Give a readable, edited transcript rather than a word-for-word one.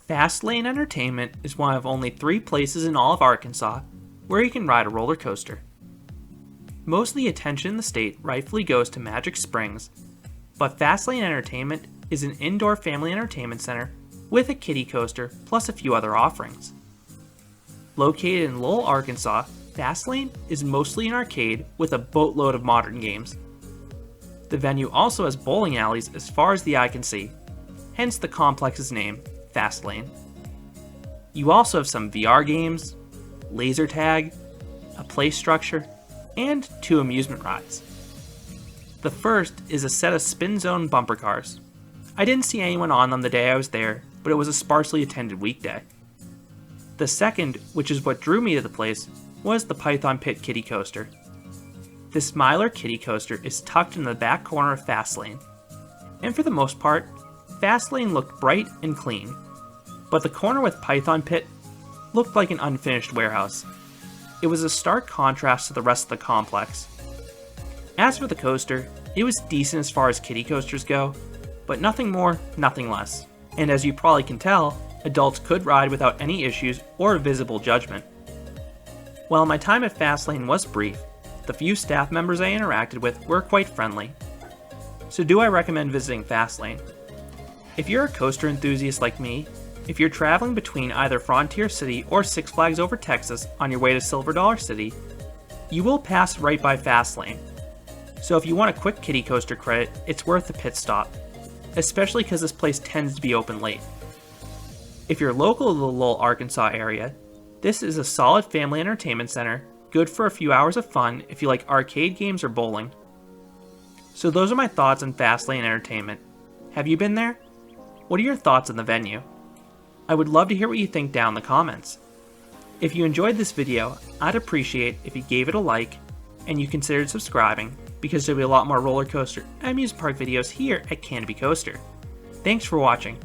Fastlane Entertainment is one of only 3 places in all of Arkansas where you can ride a roller coaster. Most of the attention in the state rightfully goes to Magic Springs, but Fastlane Entertainment is an indoor family entertainment center with a kiddie coaster plus a few other offerings. Located in Lowell, Arkansas, Fastlane is mostly an arcade with a boatload of modern games. The venue also has bowling alleys as far as the eye can see, hence the complex's name, Fastlane. You also have some VR games, laser tag, a play structure, and 2 amusement rides. The first is a set of spin zone bumper cars. I didn't see anyone on them the day I was there, but it was a sparsely attended weekday. The second, which is what drew me to the place, was the Python Pit Kiddie Coaster. This Mylar Kiddie Coaster is tucked in the back corner of Fastlane, and for the most part, Fastlane looked bright and clean, but the corner with Python Pit looked like an unfinished warehouse. It was a stark contrast to the rest of the complex. As for the coaster, it was decent as far as kiddie coasters go, but nothing more, nothing less. And as you probably can tell, adults could ride without any issues or visible judgment. While my time at Fastlane was brief, the few staff members I interacted with were quite friendly. So do I recommend visiting Fastlane? If you're a coaster enthusiast like me, if you're traveling between either Frontier City or Six Flags Over Texas on your way to Silver Dollar City, you will pass right by Fastlane. So if you want a quick kiddie coaster credit, it's worth the pit stop, especially because this place tends to be open late. If you're local to the Lowell, Arkansas area, this is a solid family entertainment center, good for a few hours of fun if you like arcade games or bowling. So those are my thoughts on Fastlane Entertainment. Have you been there? What are your thoughts on the venue? I would love to hear what you think down in the comments. If you enjoyed this video, I'd appreciate if you gave it a like and you considered subscribing, because there'll be a lot more roller coaster and amusement park videos here at Canopy Coaster. Thanks for watching.